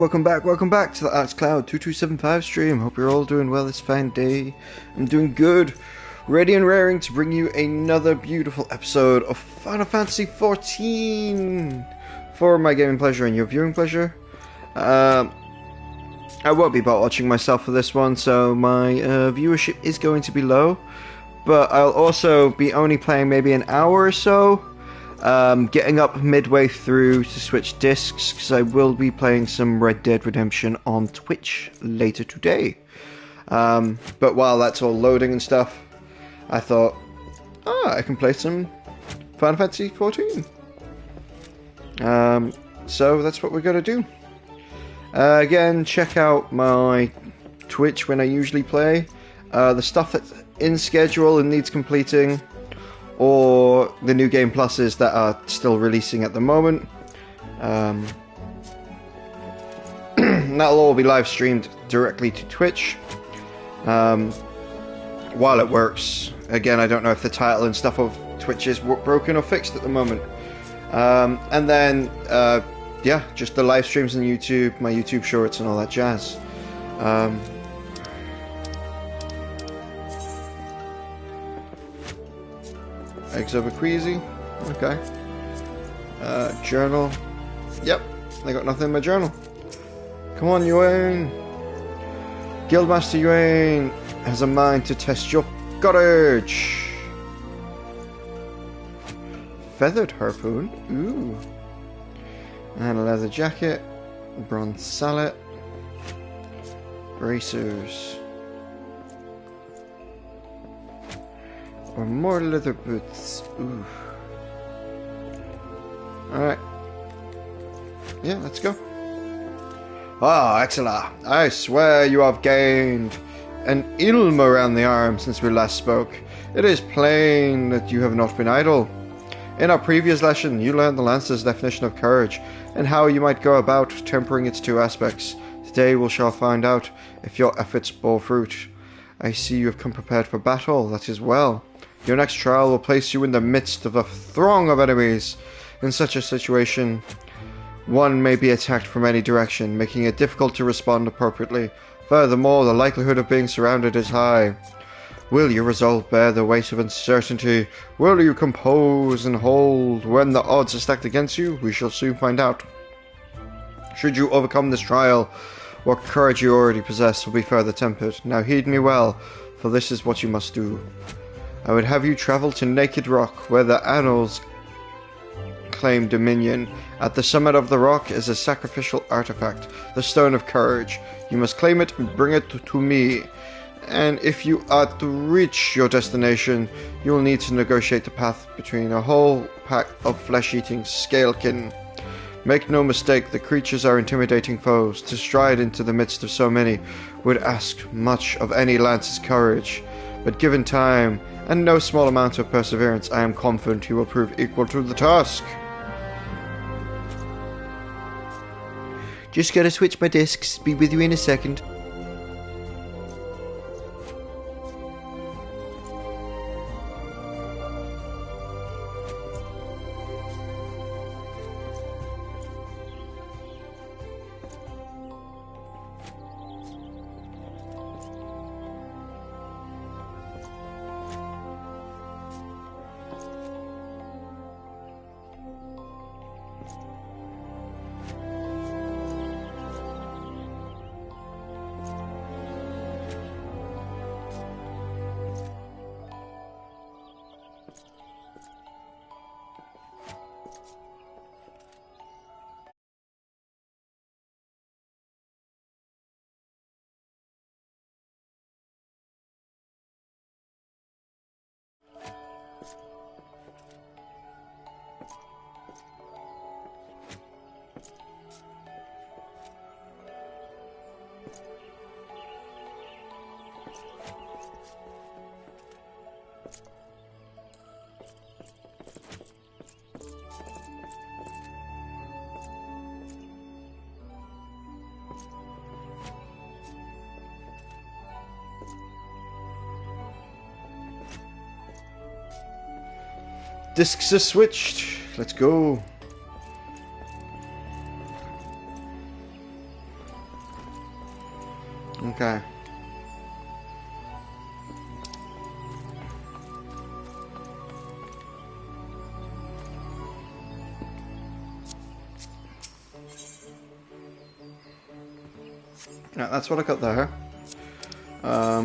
Welcome back to the Alexcloud2275 stream. Hope you're all doing well this fine day. I'm doing good. Ready and raring to bring you another beautiful episode of Final Fantasy XIV for my gaming pleasure and your viewing pleasure. I won't be bot watching myself for this one, so my viewership is going to be low. But I'll also be only playing maybe an hour or so. Getting up midway through to switch discs, because I will be playing some Red Dead Redemption on Twitch later today. But while that's all loading and stuff, I thought, I can play some Final Fantasy XIV. So that's what we're going to do. Again, check out my Twitch when I usually play. The stuff that's in schedule and needs completing, or the new game pluses that are still releasing at the moment. That'll all be live streamed directly to Twitch while it works. Again, I don't know if the title and stuff of Twitch is broken or fixed at the moment. And then, yeah, just the live streams on YouTube, my YouTube shorts and all that jazz. XIV, okay. Journal. Yep, I got nothing in my journal. Come on, Yuan. Guildmaster Yuan has a mind to test your courage. Feathered harpoon. Ooh. And a leather jacket. Bronze sallet. Bracers. Or more leather boots. Ooh. Alright. Yeah, let's go. Ah, Exila, I swear you have gained an ilm around the arm since we last spoke. It is plain that you have not been idle. In our previous lesson, you learned the Lancer's definition of courage, and how you might go about tempering its two aspects. Today we shall find out if your efforts bore fruit. I see you have come prepared for battle, that is well. Your next trial will place you in the midst of a throng of enemies. In such a situation, one may be attacked from any direction, making it difficult to respond appropriately. Furthermore, the likelihood of being surrounded is high. Will your resolve bear the weight of uncertainty? Will you compose and hold when the odds are stacked against you? We shall soon find out. Should you overcome this trial, what courage you already possess will be further tempered. Now heed me well, for this is what you must do. I would have you travel to Naked Rock, where the Annals claim dominion. At the summit of the rock is a sacrificial artifact, the Stone of Courage. You must claim it and bring it to me. And if you are to reach your destination, you will need to negotiate the path between a whole pack of flesh-eating scalekin. Make no mistake, the creatures are intimidating foes. To stride into the midst of so many would ask much of any lance's courage. But given time, and no small amount of perseverance, I am confident he will prove equal to the task. Just gotta switch my discs. Be with you in a second. Discs are switched. Let's go. Okay. Yeah, that's what I got there. Oh,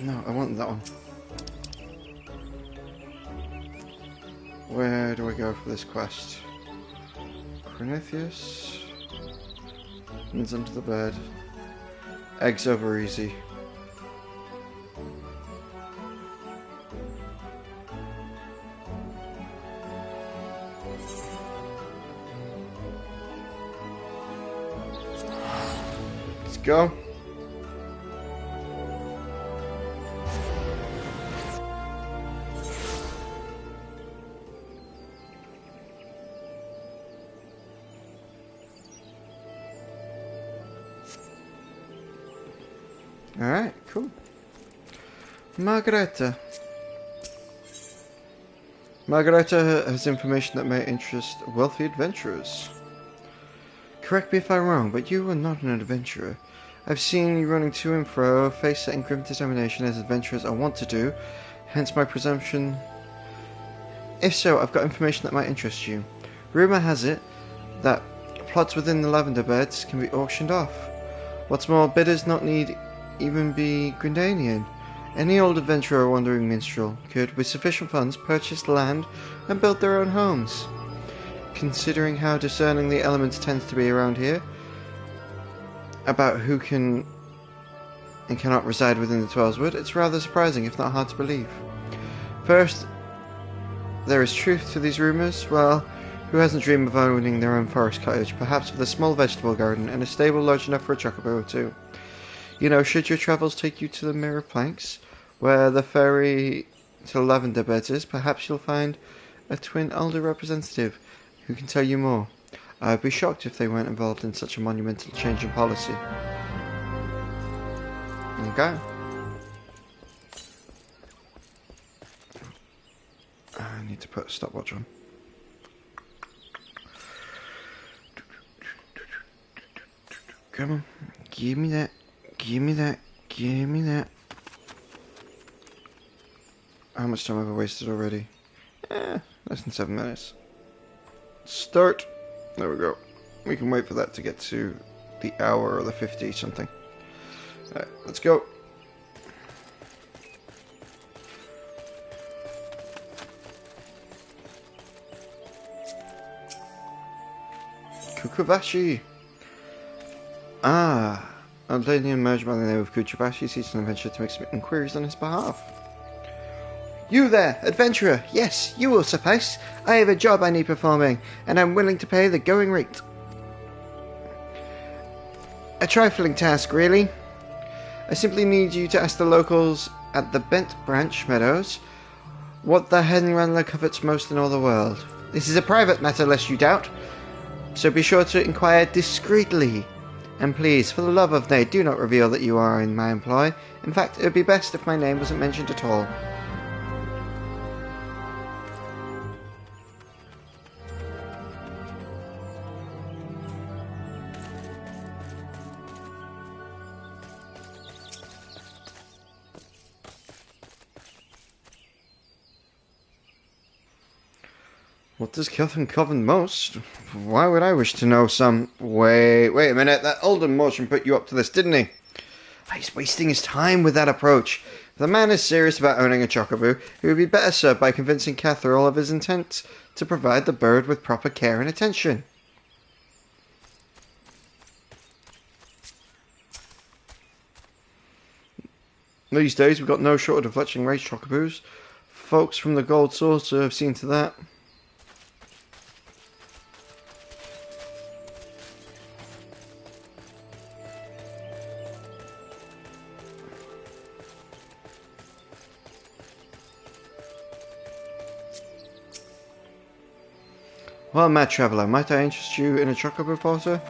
no, I want that one. Where do I go for this quest? Prometheus. It's under the bed. Eggs over easy. Let's go. Alright, cool. Margareta. Margareta has information that may interest wealthy adventurers. Correct me if I'm wrong, but you are not an adventurer. I've seen you running to and fro, face setting grim determination as adventurers are wont to do, hence my presumption. If so, I've got information that might interest you. Rumour has it that plots within the lavender beds can be auctioned off. What's more, bidders not need even be Grindanian. Any old adventurer or wandering minstrel could, with sufficient funds, purchase land and build their own homes. Considering how discerning the elements tends to be around here, about who can and cannot reside within the Twelveswood, it's rather surprising, if not hard to believe. First, there is truth to these rumours. Well, who hasn't dreamed of owning their own forest cottage, perhaps with a small vegetable garden and a stable large enough for a chocobo or two? You know, should your travels take you to the Mirror Planks, where the ferry to Lavender Beds is, perhaps you'll find a twin elder representative who can tell you more. I'd be shocked if they weren't involved in such a monumental change in policy. Okay. I need to put a stopwatch on. Come on, give me that. Give me that. Give me that. How much time have I wasted already? Less than 7 minutes. Start. There we go. We can wait for that to get to the hour or the 50 something. Alright, let's go. Kukubashi. Ah. A lady emerged by the name of Kukubashi seeks an adventurer to make some inquiries on his behalf. You there, adventurer! Yes, you will suffice. I have a job I need performing, and I'm willing to pay the going rate. A trifling task, really. I simply need you to ask the locals at the Bent Branch Meadows what the hen wrangler covets most in all the world. This is a private matter, lest you doubt, so be sure to inquire discreetly. And please, for the love of Nate, do not reveal that you are in my employ. In fact, it would be best if my name wasn't mentioned at all. What does Kelvin covet most? Why would I wish to know some... Wait a minute. That Alden Motion put you up to this, didn't he? He's wasting his time with that approach. If the man is serious about owning a chocobo, he would be better served by convincing Catherall of his intent to provide the bird with proper care and attention. These days, we've got no shortage of fletching race chocobos. Folks from the Gold Saucer have seen to that. Well, mad traveller, might I interest you in a chocobo porter?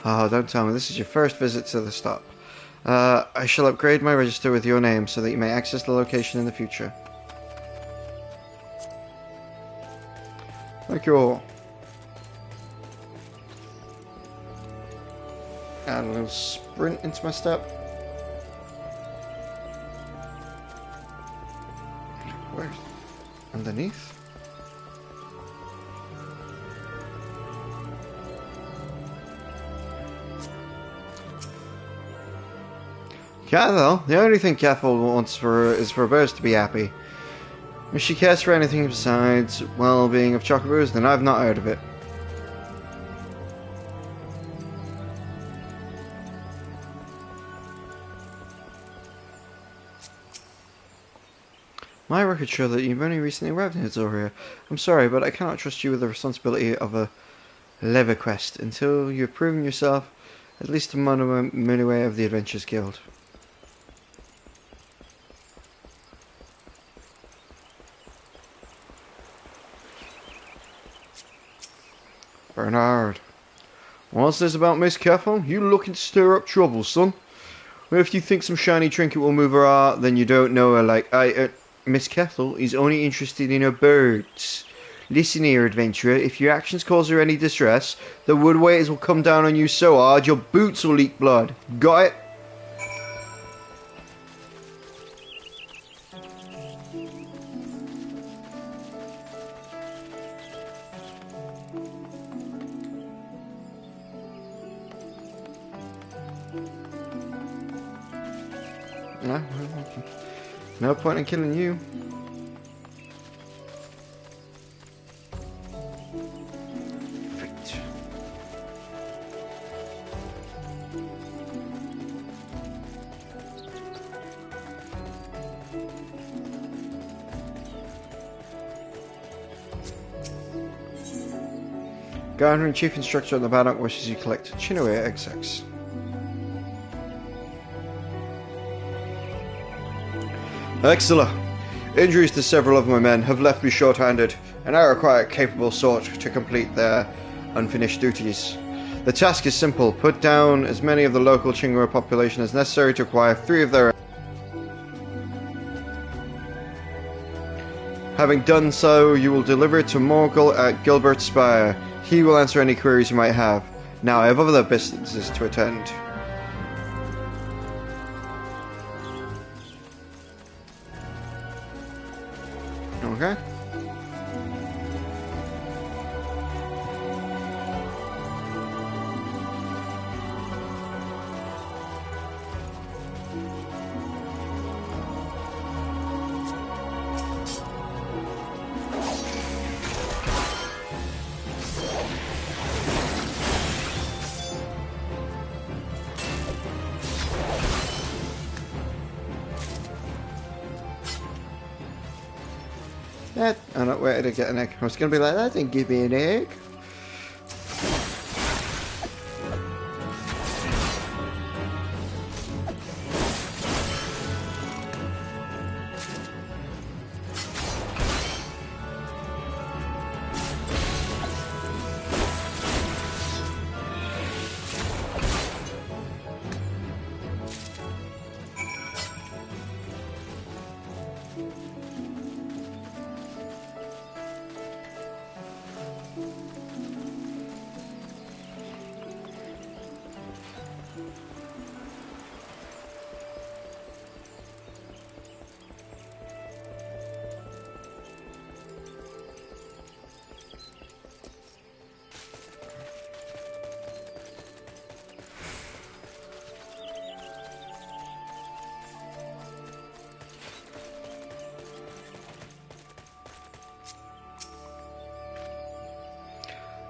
Oh, don't tell me this is your first visit to the stop. I shall upgrade my register with your name so that you may access the location in the future. Thank you all. Add a little sprint into my step. Where? Underneath? Cathal? The only thing Cathal wants is for birds to be happy. If she cares for anything besides well-being of chocobos, then I've not heard of it. My records show that you've only recently arrived in Eorzea. I'm sorry, but I cannot trust you with the responsibility of a lever quest until you've proven yourself at least a way of the Adventurers Guild. Bernard, what's this about Miss Cathal? You looking to stir up trouble, son? Well, if you think some shiny trinket will move her heart, then you don't know her like I... Miss Cathal is only interested in her birds. Listen here, adventurer. If your actions cause her any distress, the wood waiters will come down on you so hard your boots will leak blood. Got it? No point in killing you. Perfect. Gardener and Chief Instructor on the Baddock wishes you collect Chinaway XX. Excellent. Injuries to several of my men have left me short-handed, and I require a capable sort to complete their unfinished duties. The task is simple. Put down as many of the local Chinua population as necessary to acquire 3 of their... Having done so, you will deliver it to Morgul at Gilbert Spire. He will answer any queries you might have. Now, I have other businesses to attend. Okay. I'm not waiting to get an egg. I was going to be like, that didn't give me an egg.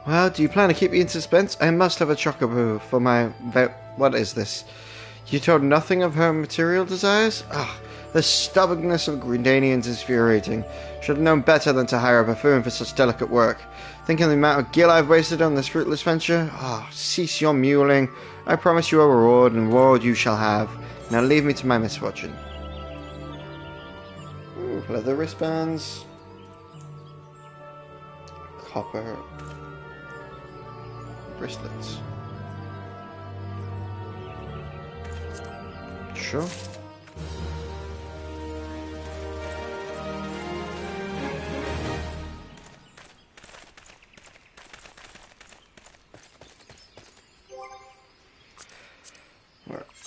Well, do you plan to keep me in suspense? I must have a chocobo for my... What is this? You told nothing of her material desires? Ah, the stubbornness of Grindanians is infuriating. Should have known better than to hire a buffoon for such delicate work. Thinking of the amount of gil I've wasted on this fruitless venture? Ah, cease your mewling. I promise you a reward, and reward you shall have. Now leave me to my misfortune. Ooh, leather wristbands. Copper bracelets. Sure.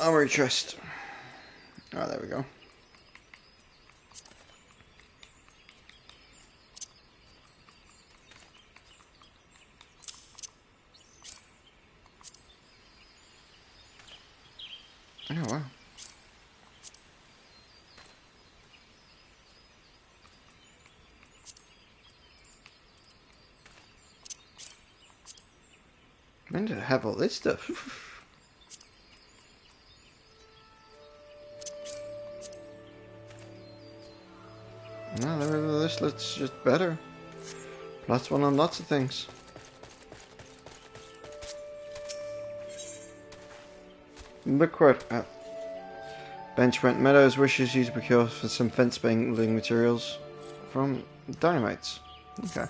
armory chest. Oh, there we go. Oh, wow. When did I have all this stuff? No, this looks just better. Plus one on lots of things. Look what Benchmark Meadows wishes you to procure for some fence building materials from dynamites. Okay.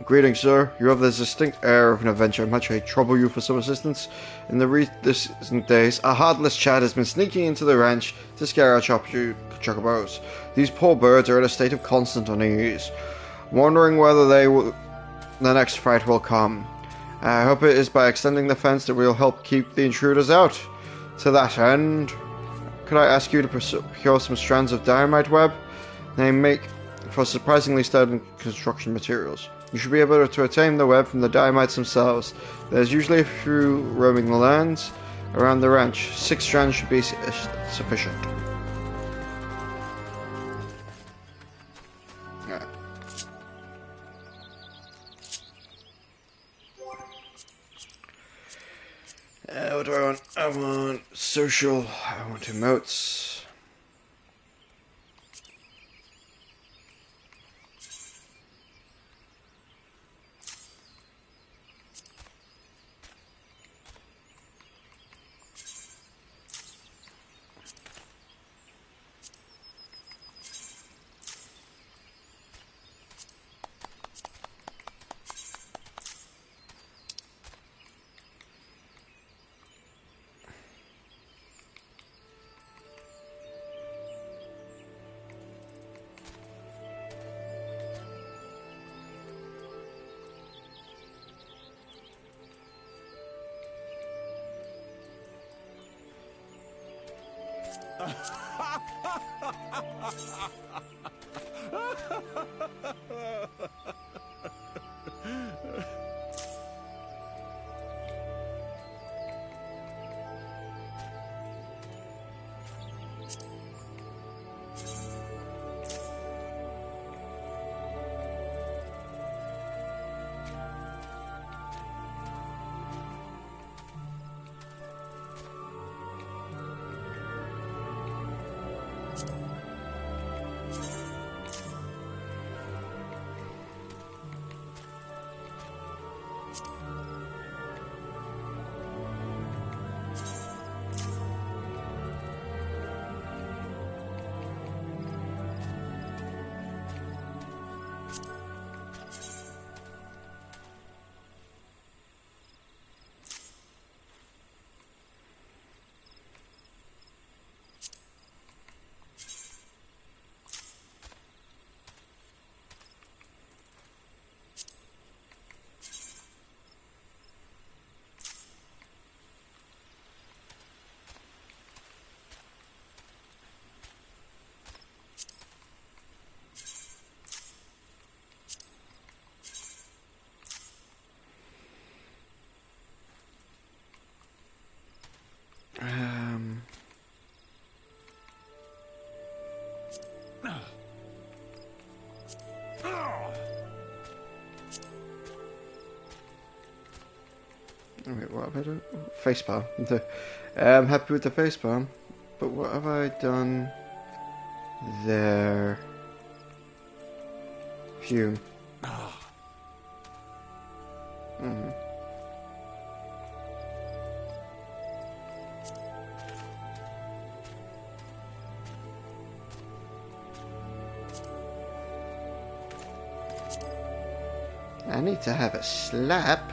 Greetings, sir. You have the distinct air of an adventure. Much may trouble you for some assistance. In the recent days, a heartless Chad has been sneaking into the ranch to scare our chocobos. These poor birds are in a state of constant unease, wondering whether the next fight will come. I hope it is by extending the fence that we will help keep the intruders out. To that end, could I ask you to procure some strands of dynamite web? They make for surprisingly sturdy construction materials. You should be able to obtain the web from the dynamites themselves. There's usually a few roaming the lands around the ranch. 6 strands should be sufficient. Alright. What do I want? I want social. I want emotes. Wait, what have I done? Facepalm. I'm happy with the facepalm, but what have I done there? Fume. I need to have a slap.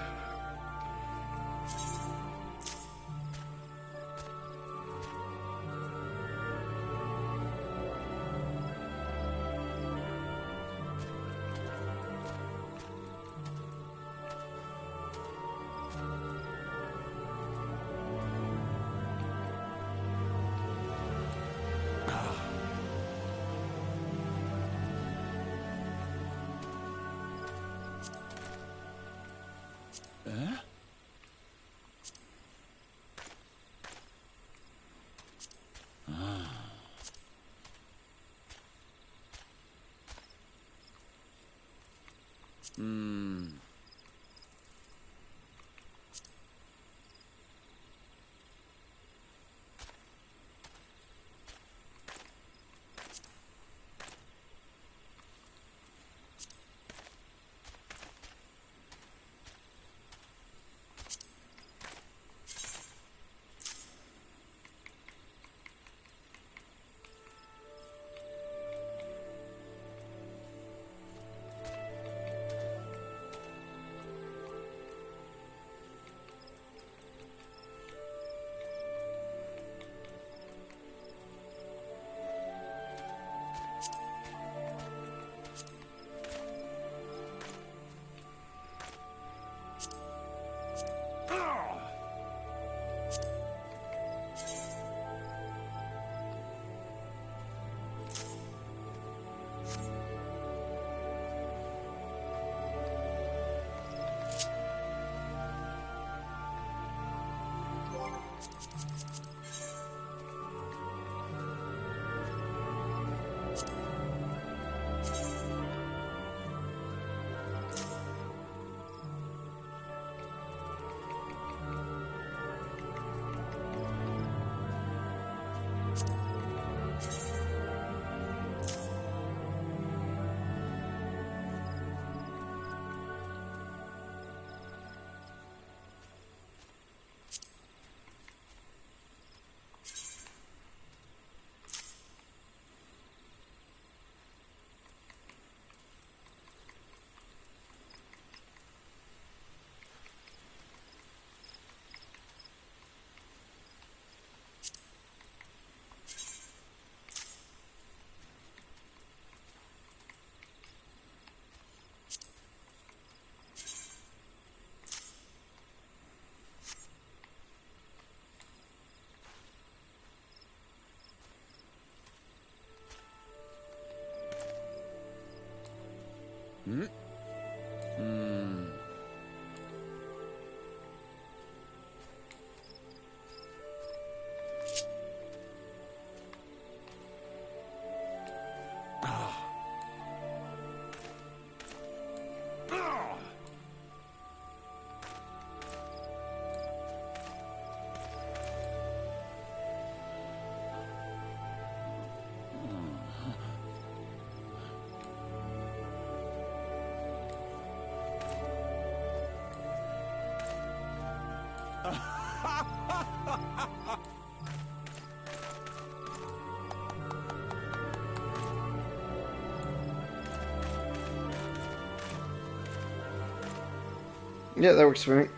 Yeah, that works for me.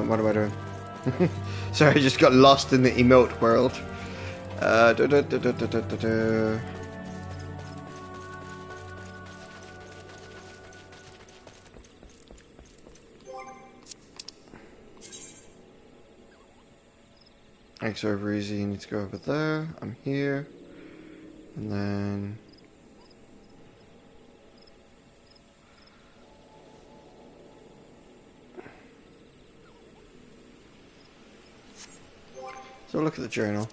What am I doing? Sorry, I just got lost in the emote world. XIV easy, you need to go over there. I'm here. And then... so look at the journal.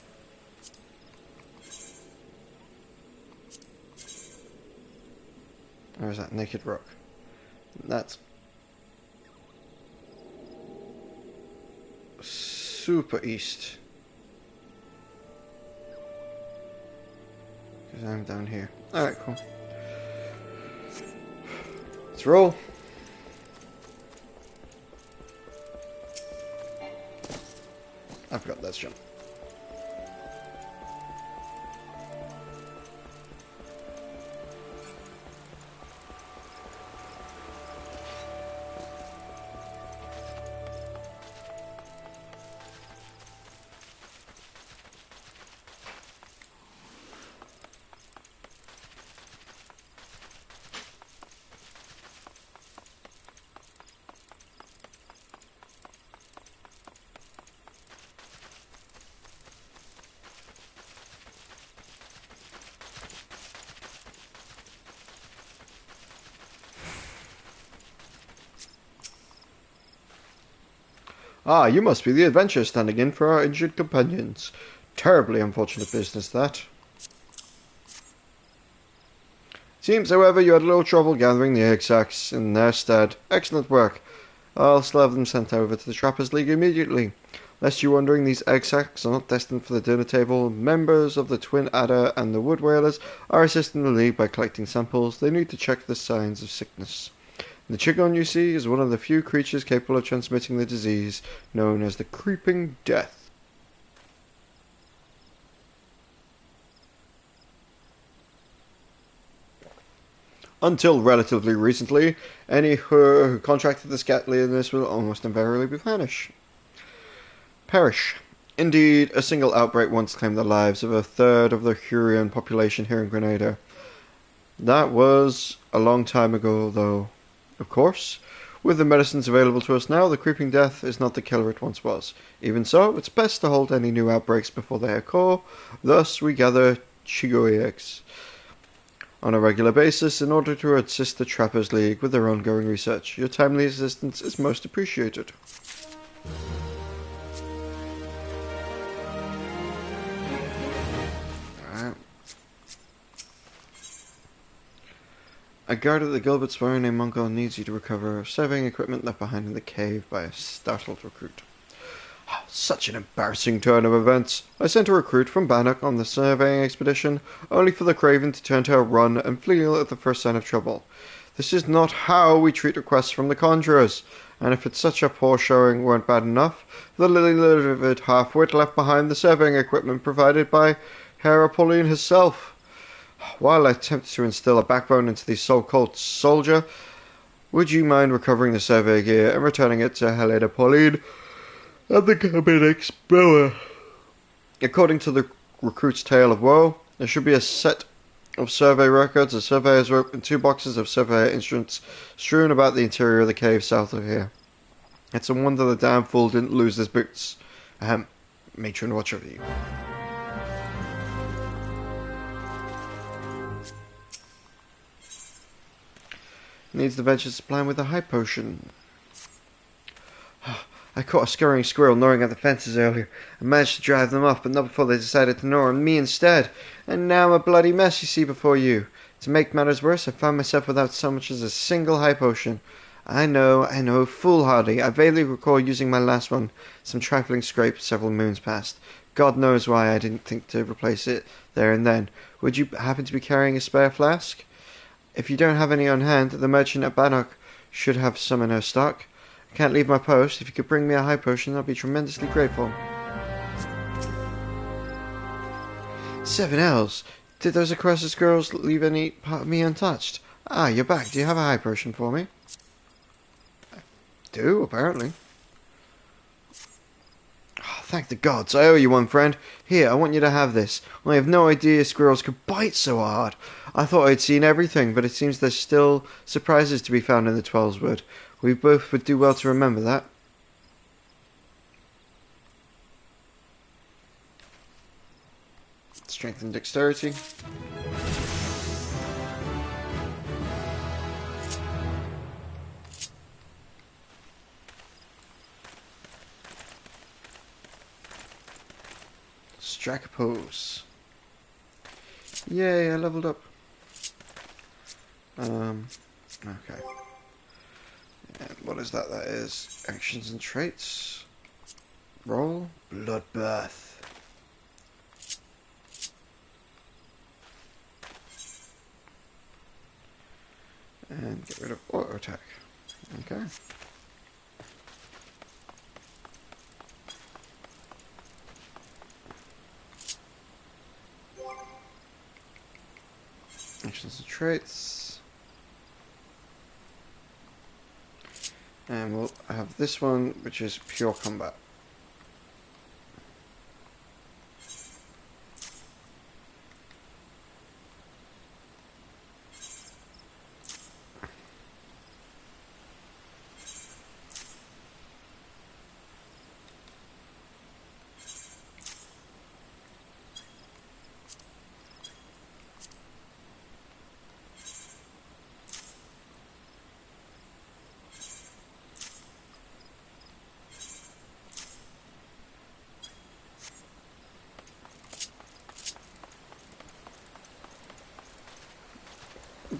Where's that naked rock? That's super east. Because I'm down here. Alright, cool. Let's roll. I forgot that's jump. Ah, you must be the adventurer standing in for our injured companions. Terribly unfortunate business, that. Seems, however, you had a little trouble gathering the egg sacs in their stead. Excellent work. I'll still have them sent over to the Trappers League immediately. Lest you're wondering, these egg sacs are not destined for the dinner table. Members of the Twin Adder and the Wood Whalers are assisting the League by collecting samples. They need to check the signs of sickness. The Chigon, you see, is one of the few creatures capable of transmitting the disease known as the Creeping Death. Until relatively recently, any who contracted the scat illness will almost invariably perish. Indeed, a single outbreak once claimed the lives of a third of the Hurrian population here in Grenada. That was a long time ago, though. Of course, with the medicines available to us now, the Creeping Death is not the killer it once was. Even so, it's best to halt any new outbreaks before they occur. Thus, we gather Chigoe eggs on a regular basis in order to assist the Trappers League with their ongoing research. Your timely assistance is most appreciated. A guard at the Gilbert Spire named Mongol needs you to recover surveying equipment left behind in the cave by a startled recruit. Such an embarrassing turn of events. I sent a recruit from Bannock on the surveying expedition, only for the Craven to turn to a run and flee at the first sign of trouble. This is not how we treat requests from the Conjurers, and if it's such a poor showing weren't bad enough, the lily-livered half-wit left behind the surveying equipment provided by Herr Apolline herself. While I attempt to instill a backbone into the so-called soldier, would you mind recovering the survey gear and returning it to Helena Pauline and the Cabin Explorer? According to the recruit's tale of woe, there should be a set of survey records, a surveyor's rope, and 2 boxes of surveyor instruments strewn about the interior of the cave south of here. It's a wonder the damn fool didn't lose his boots. Matron, watch over you. Needs the venture supplying with a high potion. I caught a scurrying squirrel gnawing at the fences earlier and managed to drive them off, but not before they decided to gnaw on me instead. And now I'm a bloody mess you see before you. To make matters worse, I found myself without so much as a single high potion. I know, foolhardy. I vaguely recall using my last one, some trifling scrape several moons past. God knows why I didn't think to replace it there and then. Would you happen to be carrying a spare flask? If you don't have any on hand, the merchant at Bannock should have some in her stock. I can't leave my post. If you could bring me a high potion, I'd be tremendously grateful. 7 L's. Did those Aquasis girls leave any part of me untouched? Ah, you're back. Do you have a high potion for me? I do, apparently. Oh, thank the gods. I owe you one, friend. Here, I want you to have this. I have no idea squirrels could bite so hard. I thought I'd seen everything, but it seems there's still surprises to be found in the Twelveswood. We both would do well to remember that. Strength and dexterity. Strike a pose. Yay, I leveled up. Okay. And what is that? That is actions and traits. Roll. Bloodbath. And get rid of auto attack. Okay. Actions and traits. And we'll have this one, which is pure combat.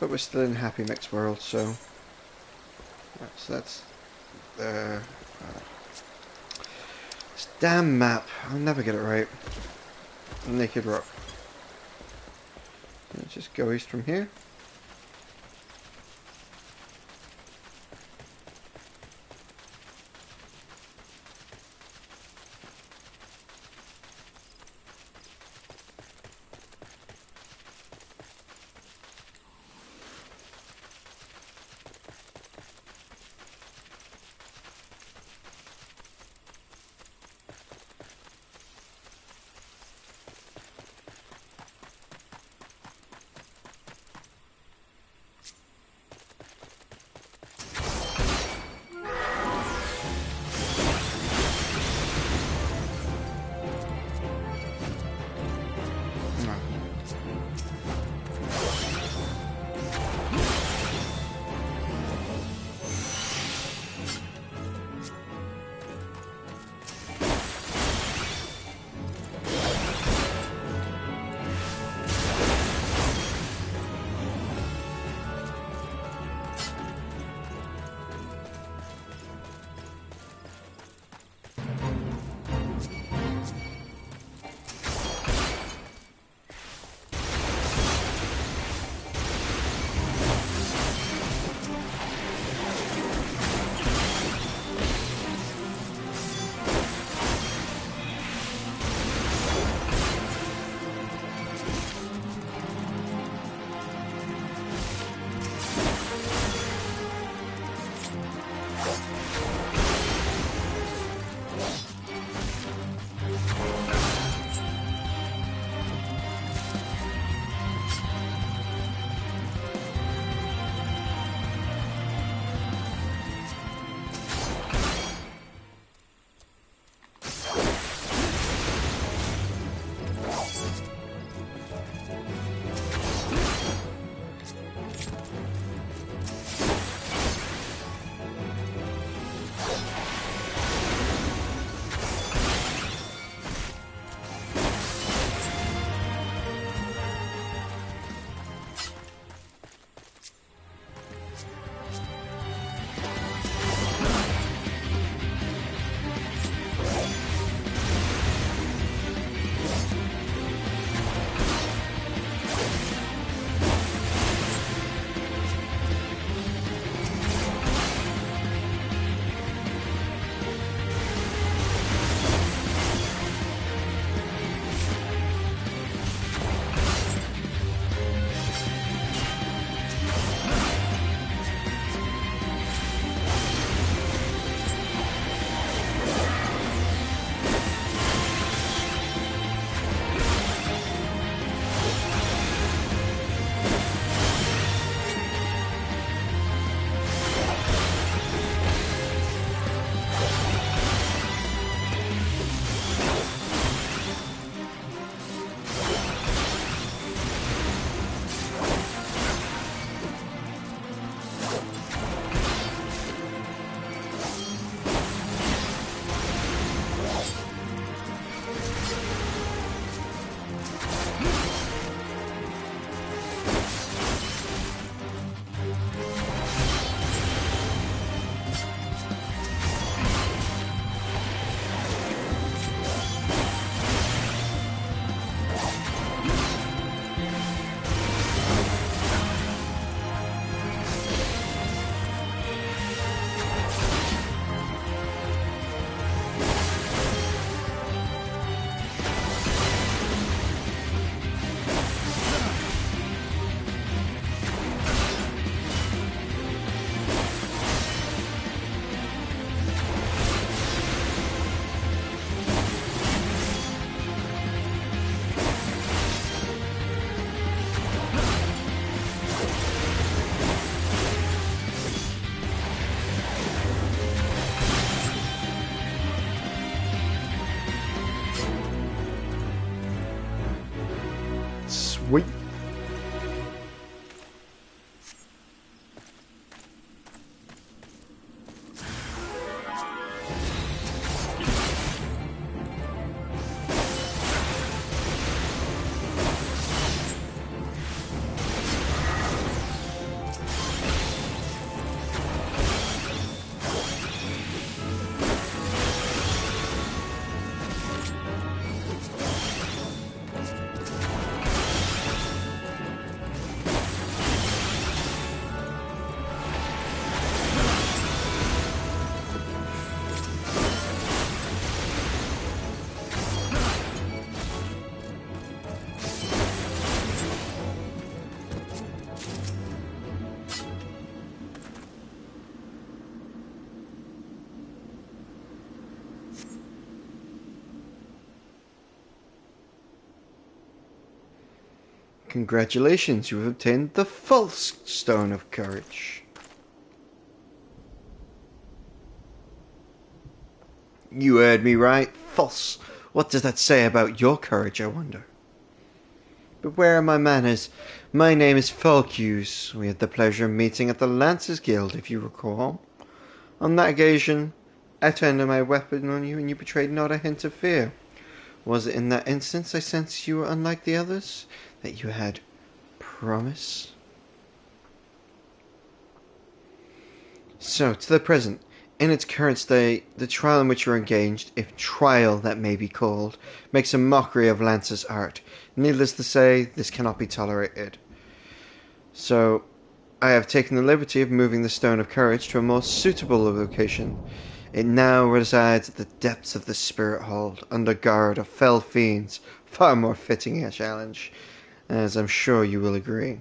but we're still in Happy Mix World, so that's there. This damn map, I'll never get it right. Naked Rock. Let's just go east from here. Congratulations, you have obtained the false Stone of Courage. You heard me right, false. What does that say about your courage, I wonder? But where are my manners? My name is Falcuse. We had the pleasure of meeting at the Lancers Guild, if you recall. On that occasion, I turned my weapon on you and you betrayed not a hint of fear. Was it in that instance I sensed you were unlike the others? That you had promise? So, to the present. In its current state, the trial in which you are engaged, if trial that may be called, makes a mockery of Lance's art. Needless to say, this cannot be tolerated. So, I have taken the liberty of moving the Stone of Courage to a more suitable location. It now resides at the depths of the Spirit Hold, under guard of fell fiends, far more fitting a challenge, as I'm sure you will agree.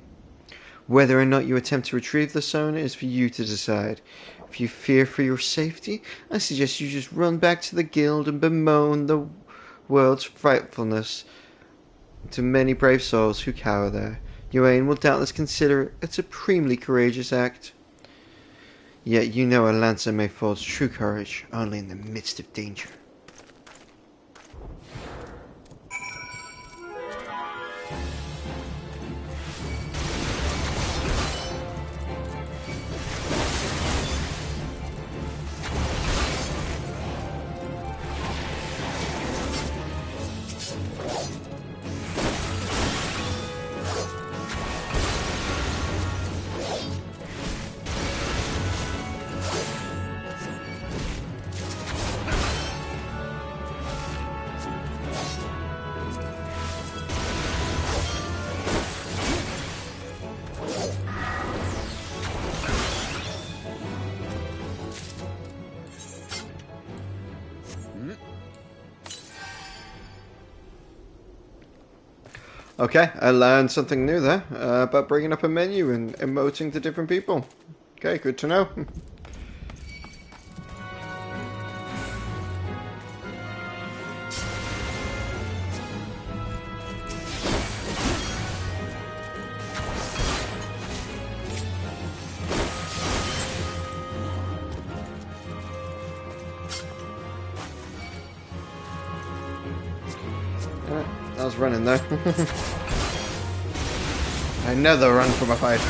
Whether or not you attempt to retrieve the stone is for you to decide. If you fear for your safety, I suggest you just run back to the guild and bemoan the world's frightfulness to many brave souls who cower there. Your will doubtless consider it a supremely courageous act. Yet you know a lancer may forge true courage only in the midst of danger. Okay, I learned something new there about bringing up a menu and emoting to different people. Okay, good to know. I was running there. I never run from a fight.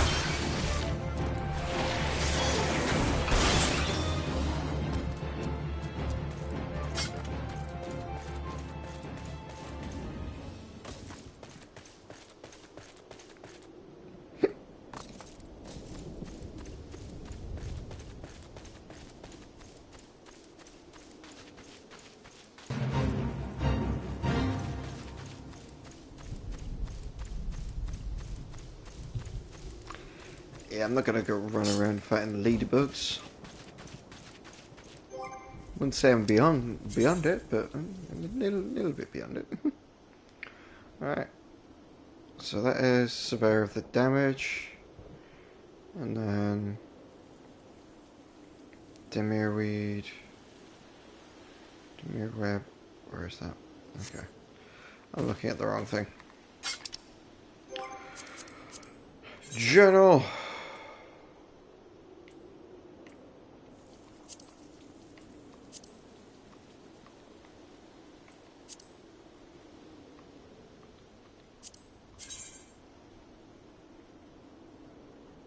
Yeah, I'm not gonna go run around fighting ladybugs. Wouldn't say I'm beyond it, but I'm a little bit beyond it. Alright. So that is surveyor of the damage. And then Demirweed. Demirweb. Where is that? Okay. I'm looking at the wrong thing. Journal.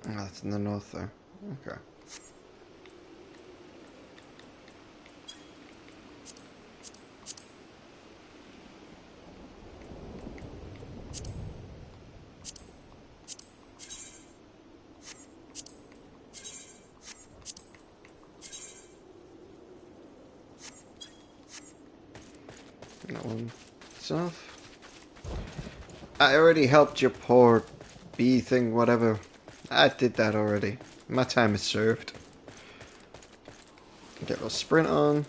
Oh, that's in the north there. Okay. That one itself. I already helped your poor bee thing, whatever. I did that already. My time is served. Get a little sprint on.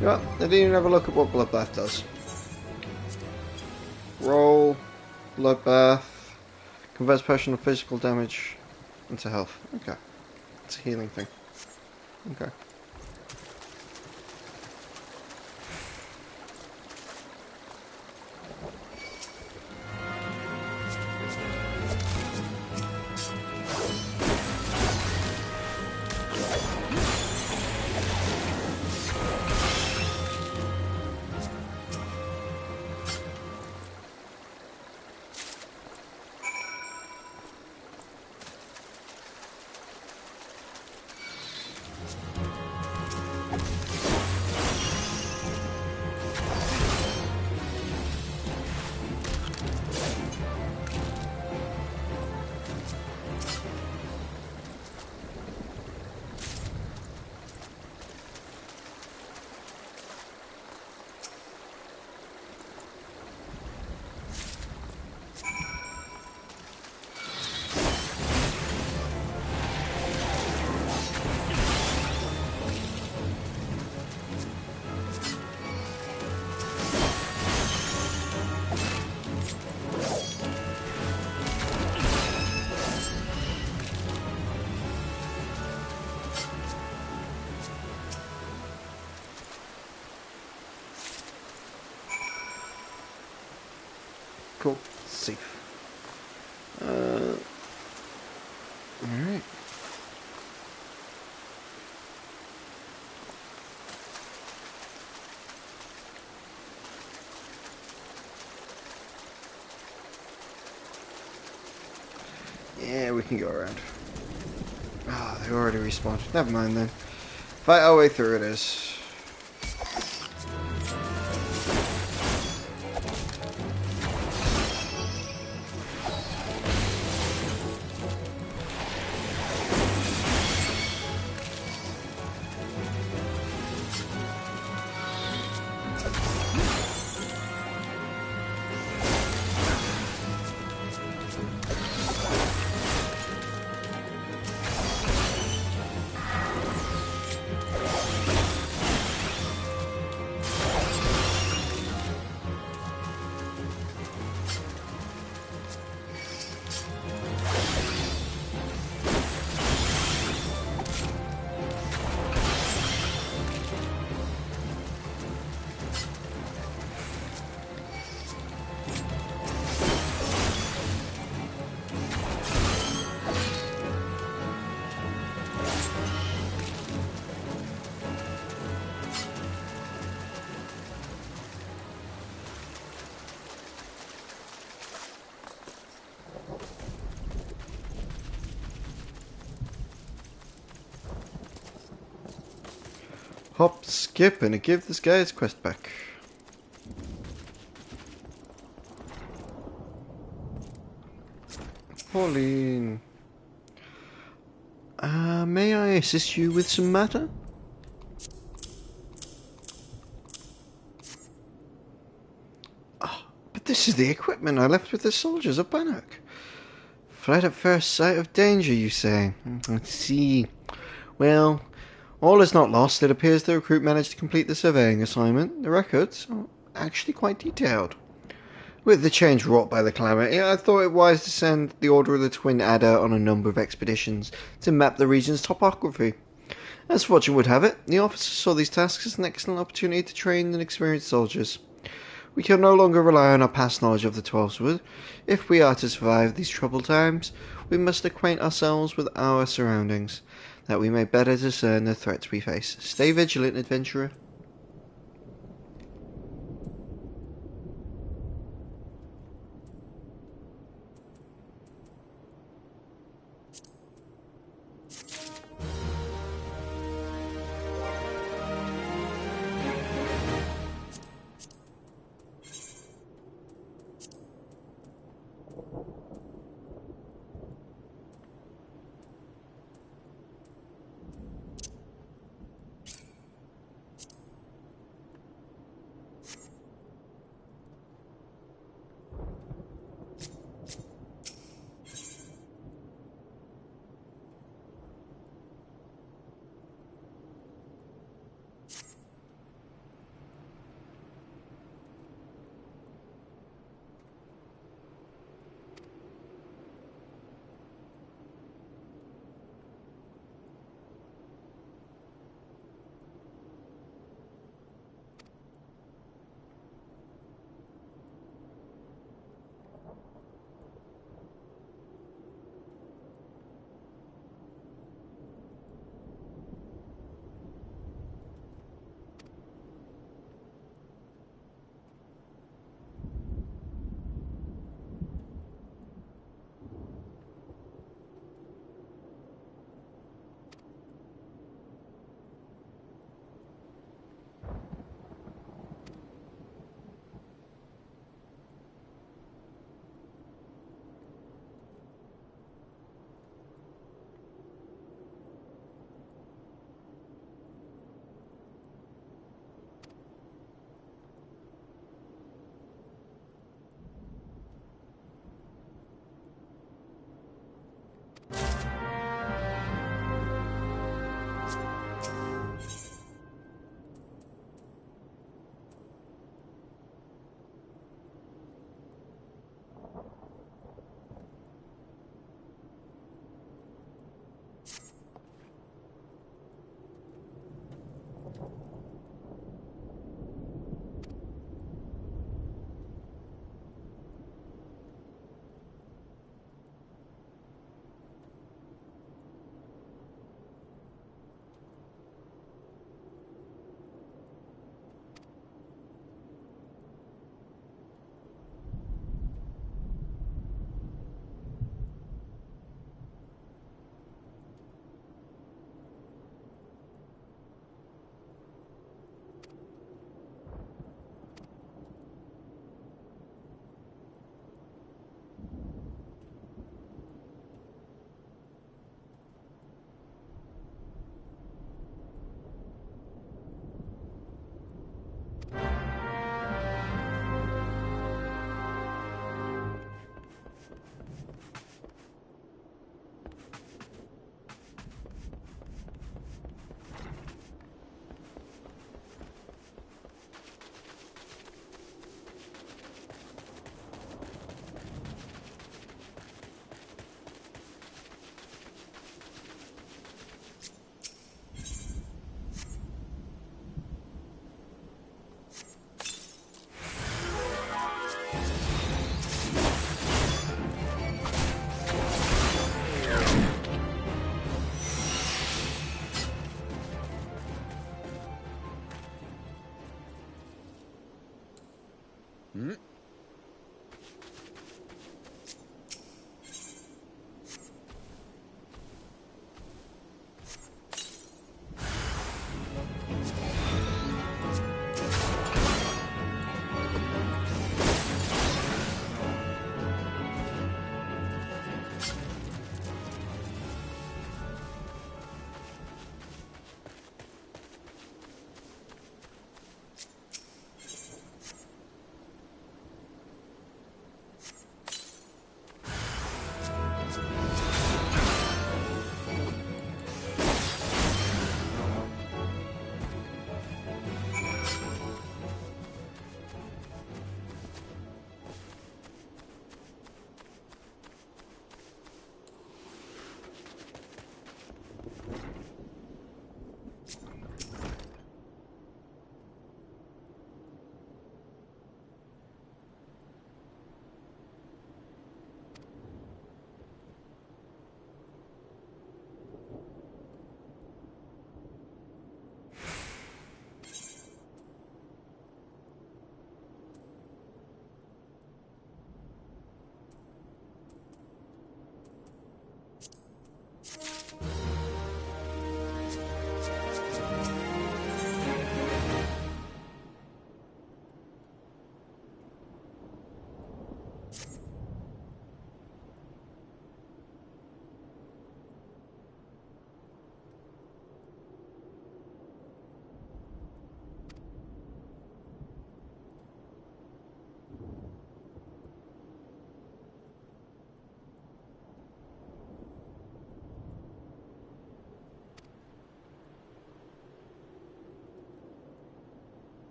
Well, I didn't even have a look at what Bloodbath does. Roll, Bloodbath, converts personal physical damage into health. Okay. It's a healing thing. Okay. Cool. Safe. Alright. Yeah, we can go around. Ah, they already respawned. Never mind then. Fight our way through it is. Hop, skip, and give this guy his quest back. Pauline. May I assist you with some matter? Oh, but this is the equipment I left with the soldiers of Bannock. Fled at first sight of danger, you say? I see. Well, all is not lost. It appears the recruit managed to complete the surveying assignment. The records are actually quite detailed. With the change wrought by the calamity, I thought it wise to send the Order of the Twin Adder on a number of expeditions to map the region's topography. As fortune would have it, the officers saw these tasks as an excellent opportunity to train and experience soldiers. We can no longer rely on our past knowledge of the Twelveswood. If we are to survive these troubled times, we must acquaint ourselves with our surroundings, that we may better discern the threats we face. Stay vigilant, adventurer.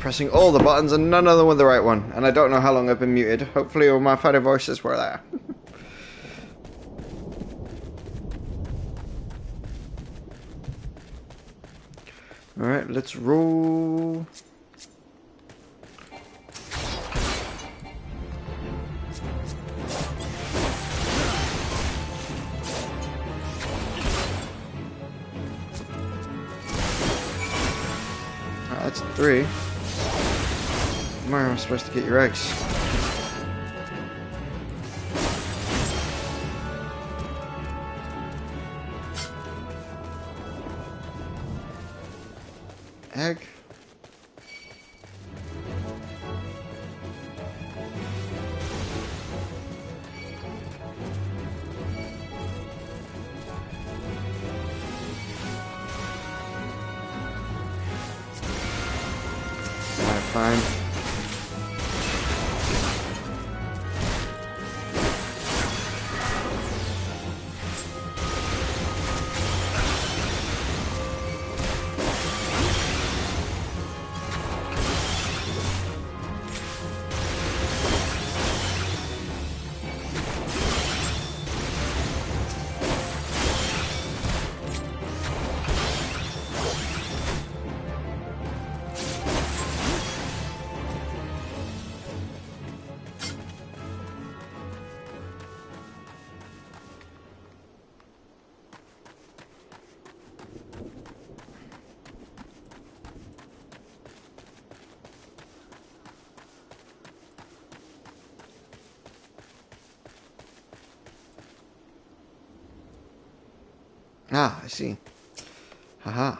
Pressing all the buttons and none of them were the right one, and I don't know how long I've been muted. Hopefully all my fighter voices were there. Alright, let's roll. That's 3. Where am I supposed to get your eggs? Egg? Alright, fine. Ah, I see. Haha.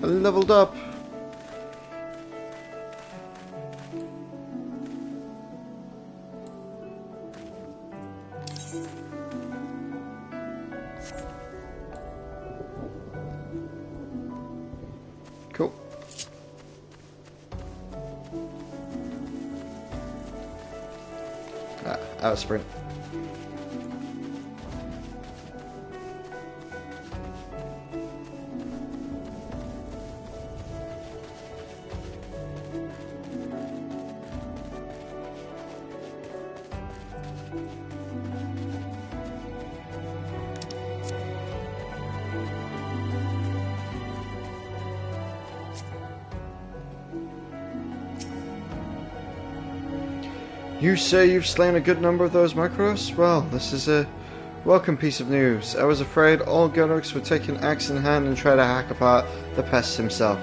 I leveled up. Cool. Ah, out of sprint. You say you've slain a good number of those Macros? Well, this is a welcome piece of news. I was afraid all Gunricks would take an axe in hand and try to hack apart the pest himself.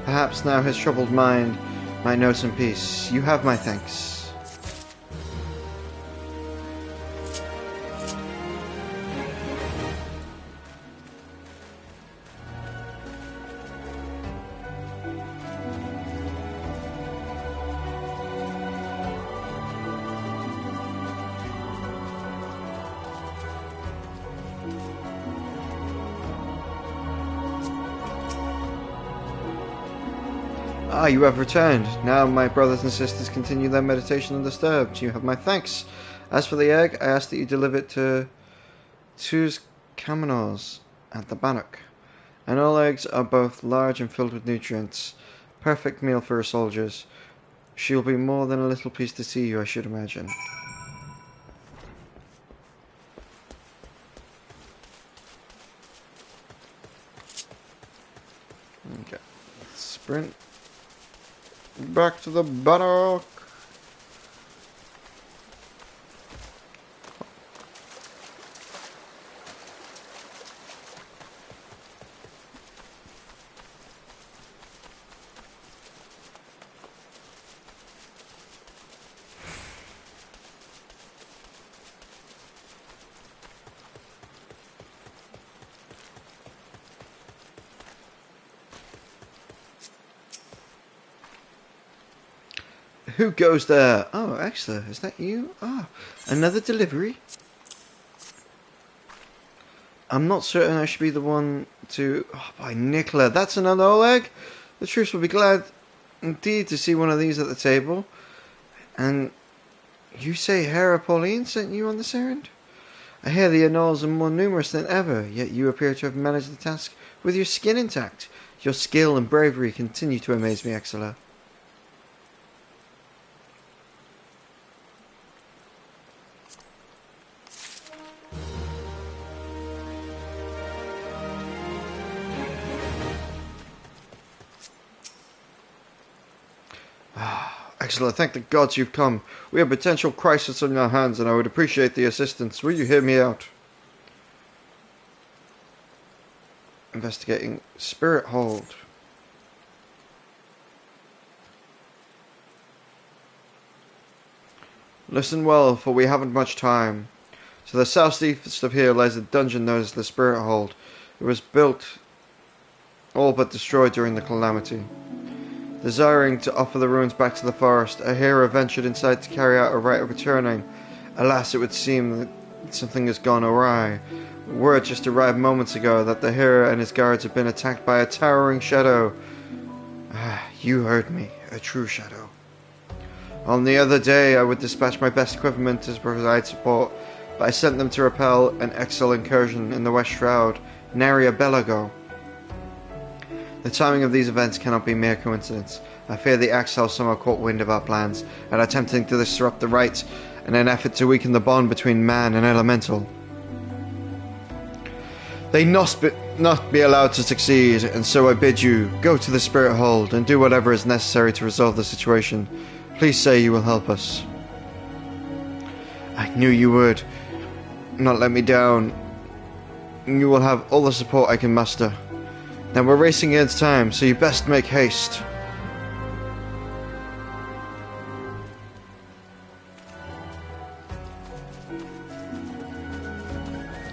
Perhaps now his troubled mind might know some peace. You have my thanks. Ah, you have returned. Now my brothers and sisters continue their meditation undisturbed. You have my thanks. As for the egg, I ask that you deliver it to Tuz Kamenors at the Bannock. And all eggs are both large and filled with nutrients. Perfect meal for her soldiers. She'll be more than a little pleased to see you, I should imagine. Okay. Sprint. Back to the Bannock. Who goes there? Oh, Exla, is that you? Ah, another delivery? I'm not certain I should be the one to... Oh, by Nicola, that's another Oleg? The troops will be glad indeed to see one of these at the table. And you say Hera Pauline sent you on this errand? I hear the Annals are more numerous than ever, yet you appear to have managed the task with your skin intact. Your skill and bravery continue to amaze me, Exla. Excellent, thank the gods you've come. We have a potential crisis on our hands and I would appreciate the assistance. Will you hear me out? Investigating Spirit Hold. Listen well, for we haven't much time. To the southeast of here lies a dungeon known as the Spirit Hold. It was built, all but destroyed during the calamity. Desiring to offer the ruins back to the forest, a hero ventured inside to carry out a rite of returning. Alas, it would seem that something has gone awry. Word just arrived moments ago that the hero and his guards have been attacked by a towering shadow. Ah, you heard me, a true shadow. On the other day, I would dispatch my best equipment to provide support, but I sent them to repel an Exel incursion in the West Shroud, nary a bell ago. The timing of these events cannot be mere coincidence. I fear the Axel somehow caught wind of our plans and are attempting to disrupt the rite in an effort to weaken the bond between man and elemental. They must not be allowed to succeed, and so I bid you, go to the Spirit Hold and do whatever is necessary to resolve the situation. Please say you will help us. I knew you would. Not let me down. You will have all the support I can muster. Now we're racing against time, so you best make haste.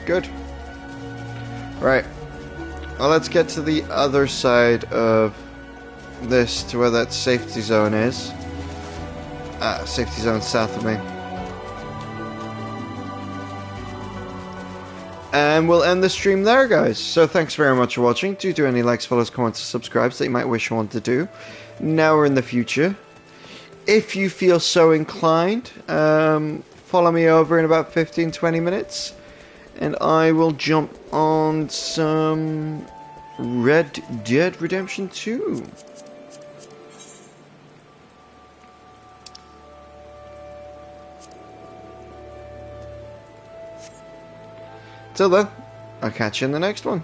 Good. Right. Well, let's get to the other side of this, to where that safety zone is. Safety zone south of me. And we'll end the stream there, guys. So thanks very much for watching. Do any likes, follows, comments, and subscribes that you might wish one to do, now or in the future. If you feel so inclined, follow me over in about 15-20 minutes, and I will jump on some Red Dead Redemption 2. Till then, I'll catch you in the next one.